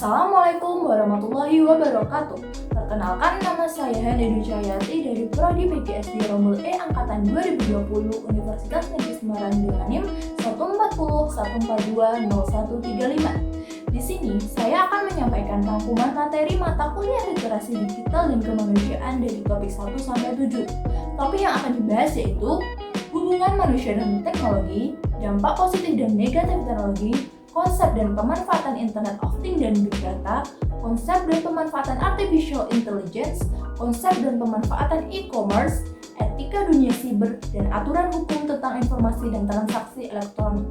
Assalamualaikum warahmatullahi wabarakatuh. Perkenalkan, nama saya Hana Ducayati dari Prodi PGSD Rombol E Angkatan 2020 Universitas Negeri Semarang dengan NIM 14014200135. Di sini, saya akan menyampaikan rangkuman materi mata kuliah literasi digital dan kemanusiaan dari topik 1 sampai 7. Topik yang akan dibahas yaitu hubungan manusia dan teknologi, dampak positif dan negatif teknologi, konsep dan pemanfaatan Internet of Things dan Big Data, konsep dan pemanfaatan Artificial Intelligence, konsep dan pemanfaatan e-commerce, etika dunia siber, dan aturan hukum tentang informasi dan transaksi elektronik.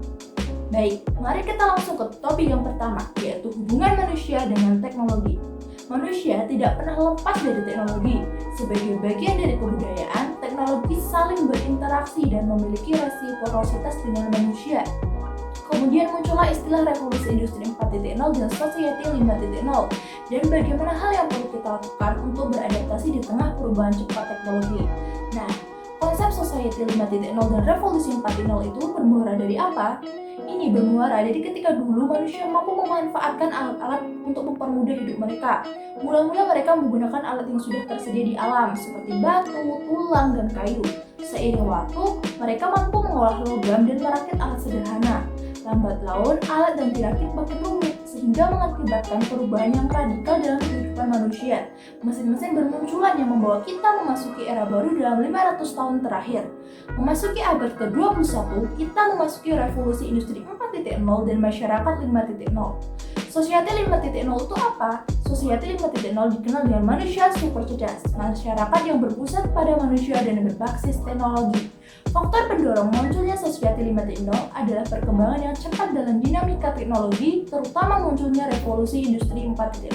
Baik, mari kita langsung ke topik yang pertama, yaitu hubungan manusia dengan teknologi. Manusia tidak pernah lepas dari teknologi. Sebagai bagian dari kebudayaan, teknologi saling berinteraksi dan memiliki resiprositas dengan manusia. Kemudian muncullah istilah revolusi industri 4.0 dan society 5.0, dan bagaimana hal yang perlu kita lakukan untuk beradaptasi di tengah perubahan cepat teknologi. Nah, konsep society 5.0 dan revolusi 4.0 itu bermuara dari apa? Ini bermuara dari ketika dulu manusia mampu memanfaatkan alat-alat untuk mempermudah hidup mereka. Mula-mula mereka menggunakan alat yang sudah tersedia di alam, seperti batu, tulang, dan kayu. Seiring waktu, mereka mampu mengolah logam dan merakit alat sederhana. Lambat laun, alat dan dirakit makin rumit, sehingga mengakibatkan perubahan yang radikal dalam kehidupan manusia. Mesin-mesin bermunculan yang membawa kita memasuki era baru dalam 500 tahun terakhir. Memasuki abad ke-21, kita memasuki revolusi industri 4.0 dan masyarakat 5.0. Society 5.0 itu apa? Society 5.0 dikenal dengan manusia super cerdas, masyarakat yang berpusat pada manusia dan berbasis teknologi. Faktor pendorong munculnya Society 5.0 adalah perkembangan yang cepat dalam dinamika teknologi, terutama munculnya revolusi industri 4.0.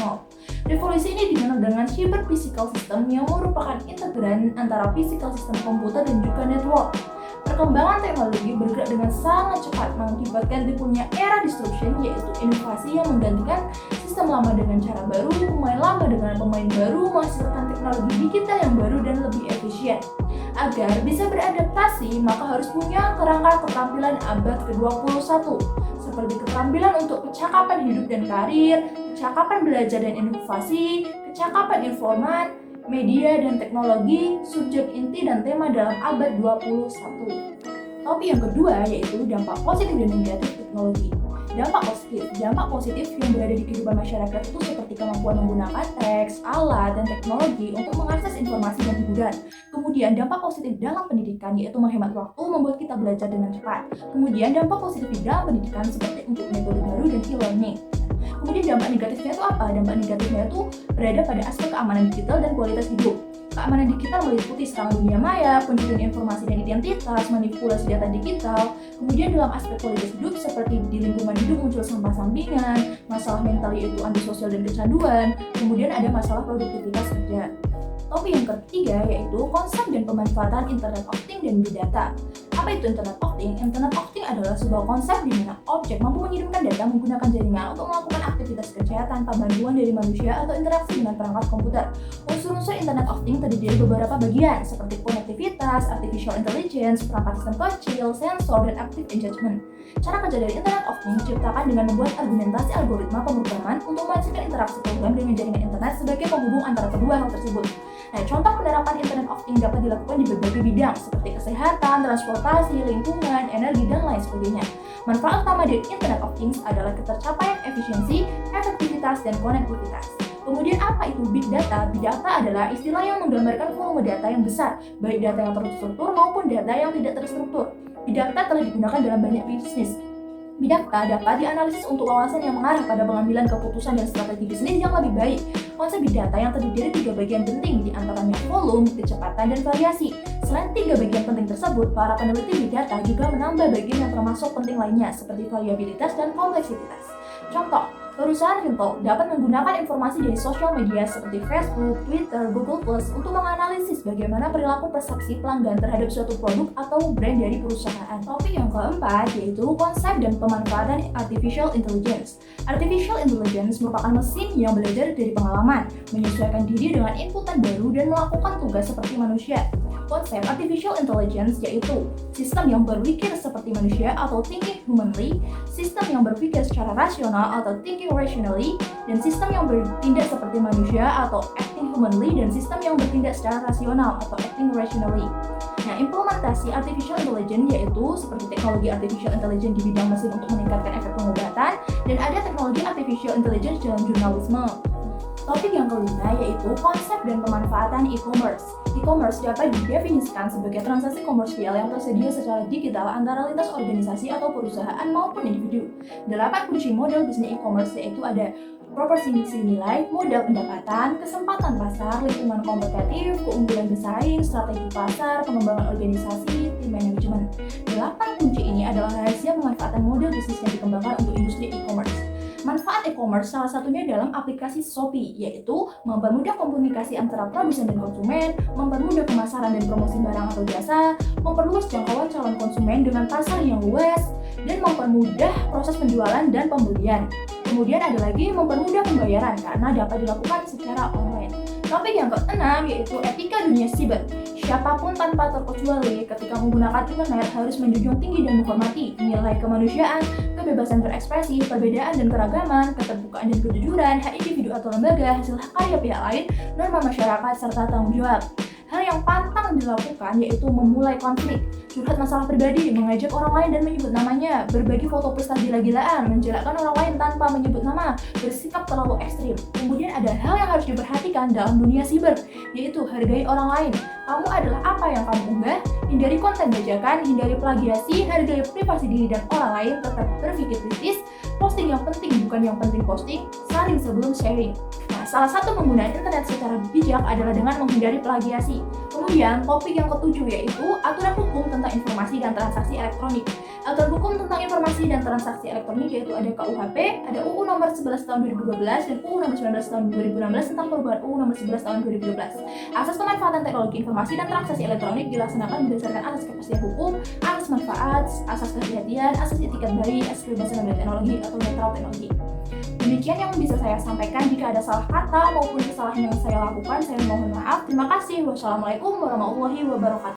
Revolusi ini dikenal dengan cyber physical system yang merupakan integran antara physical system komputer dan juga network. Perkembangan teknologi bergerak dengan sangat cepat mengakibatkan timbulnya era disruption, yaitu inovasi yang menggantikan sistem lama dengan cara baru, pemain lama dengan pemain baru, menghasilkan teknologi digital yang baru dan lebih efisien. Agar bisa beradaptasi, maka harus punya kerangka keterampilan abad ke-21, seperti keterampilan untuk kecakapan hidup dan karir, kecakapan belajar dan inovasi, kecakapan informan, media dan teknologi, subjek inti dan tema dalam abad 21. Topik yang kedua yaitu dampak positif dan negatif teknologi. Dampak positif yang berada di kehidupan masyarakat itu seperti kemampuan menggunakan teks, alat, dan teknologi untuk mengakses informasi dan hiburan. Kemudian dampak positif dalam pendidikan yaitu menghemat waktu, membuat kita belajar dengan cepat. Kemudian dampak positif di dalam pendidikan seperti untuk metode baru dan e-learning. Kemudian dampak negatifnya itu apa? Dampak negatifnya itu berada pada aspek keamanan digital dan kualitas hidup. Keamanan digital meliputi serangan dunia maya, pencurian informasi dan identitas, manipulasi data digital. Kemudian dalam aspek kualitas hidup seperti di lingkungan hidup muncul sampah sampingan, masalah mental yaitu antisosial dan kecanduan. Kemudian ada masalah produktivitas kerja. Topik yang ketiga yaitu konsep dan pemanfaatan Internet of Things dan Big Data. Apa itu Internet of Things? Internet of Things adalah sebuah konsep di mana objek mampu mengirimkan data menggunakan jaringan untuk melakukan aktivitas kerja tanpa bantuan dari manusia atau interaksi dengan perangkat komputer. Unsur-unsur Internet of Things terdiri dari beberapa bagian seperti konektivitas, artificial intelligence, perangkat sistem kecil, sensor, dan active engagement. Cara kerja dari Internet of Things diciptakan dengan membuat argumentasi algoritma pemrograman untuk menghasilkan interaksi program dengan jaringan internet sebagai penghubung antara kedua hal tersebut. Nah, contoh penerapan Internet of Things dapat dilakukan di berbagai bidang seperti kesehatan, transportasi, lingkungan, energi, dan lain sebagainya. Manfaat utama dari Internet of Things adalah ketercapaian efisiensi, efektivitas, dan konektivitas. Kemudian apa itu Big Data? Big Data adalah istilah yang menggambarkan volume data yang besar, baik data yang terstruktur maupun data yang tidak terstruktur. Big Data telah digunakan dalam banyak bisnis. Big Data dapat dianalisis untuk wawasan yang mengarah pada pengambilan keputusan dan strategi bisnis yang lebih baik. Konsep Big Data yang terdiri dari 3 bagian penting, di antaranya volume, kecepatan, dan variasi. Selain 3 bagian penting tersebut, para peneliti Big Data juga menambah bagian yang termasuk penting lainnya, seperti variabilitas dan kompleksitas. Contoh, perusahaan Rinto dapat menggunakan informasi dari sosial media seperti Facebook, Twitter, Google+, untuk menganalisis bagaimana perilaku persepsi pelanggan terhadap suatu produk atau brand dari perusahaan. Topik yang keempat yaitu konsep dan pemanfaatan Artificial Intelligence. Artificial Intelligence merupakan mesin yang belajar dari pengalaman, menyesuaikan diri dengan inputan baru dan melakukan tugas seperti manusia. Konsep Artificial Intelligence yaitu sistem yang berpikir seperti manusia atau thinking humanly, sistem yang berpikir secara rasional atau thinking acting rationally, dan sistem yang bertindak seperti manusia atau acting humanly, dan sistem yang bertindak secara rasional atau acting rationally. Nah, implementasi artificial intelligence yaitu seperti teknologi artificial intelligence di bidang mesin untuk meningkatkan efek pengobatan, dan ada teknologi artificial intelligence dalam jurnalisme. Topik yang kelima yaitu konsep dan pemanfaatan e-commerce. E-commerce dapat didefinisikan sebagai transaksi komersial yang tersedia secara digital antara lintas organisasi atau perusahaan maupun individu. 8 kunci model bisnis e-commerce yaitu ada proporsi nilai, modal pendapatan, kesempatan pasar, lingkungan kompetitif, keunggulan bersaing, strategi pasar, pengembangan organisasi, tim manajemen. 8 kunci ini adalah rahasia pemanfaatan model bisnis yang dikembangkan untuk industri e-commerce. Manfaat e-commerce salah satunya dalam aplikasi Shopee, yaitu mempermudah komunikasi antara produsen dan konsumen, mempermudah pemasaran dan promosi barang atau jasa, memperluas jangkauan calon konsumen dengan pasar yang luas, dan mempermudah proses penjualan dan pembelian. Kemudian ada lagi mempermudah pembayaran karena dapat dilakukan secara online. Topik yang keenam yaitu etika dunia siber. Siapapun tanpa terkecuali ketika menggunakan internet harus menjunjung tinggi dan menghormati nilai kemanusiaan, kebebasan berekspresi, perbedaan dan keragaman, keterbukaan dan kejujuran, hak individu atau lembaga, hasil karya pihak lain, norma masyarakat, serta tanggung jawab. Hal yang pantang dilakukan yaitu memulai konflik, curhat masalah pribadi, mengajak orang lain dan menyebut namanya, berbagi foto pesta gila-gilaan, menjelekkan orang lain tanpa menyebut nama, bersikap terlalu ekstrim. Kemudian ada hal yang harus diperhatikan dalam dunia siber, yaitu hargai orang lain. Kamu adalah apa yang kamu unggah, hindari konten bajakan, hindari plagiasi, hargai privasi diri dan orang lain, tetap berpikir kritis, posting yang penting bukan yang penting posting, saring sebelum sharing. Nah, salah satu penggunaan internet secara bijak adalah dengan menghindari plagiasi. Kemudian, topik yang ketujuh yaitu aturan hukum tentang informasi dan transaksi elektronik. Aturan hukum tentang informasi dan transaksi elektronik yaitu ada KUHP, ada UU nomor 11 tahun 2012 dan UU nomor 19 tahun 2016 tentang perubahan UU nomor 11 tahun 2012. Asas pemanfaatan teknologi informasi dan transaksi elektronik dilaksanakan berdasarkan asas kepastian hukum, asas manfaat, asas kehati-hatian, asas etikat baik, asas kebebasan memilih teknologi atau netral teknologi. Demikian yang bisa saya sampaikan. Jika ada salah kata maupun kesalahan yang saya lakukan, saya mohon maaf. Terima kasih. Wassalamualaikum warahmatullahi wabarakatuh.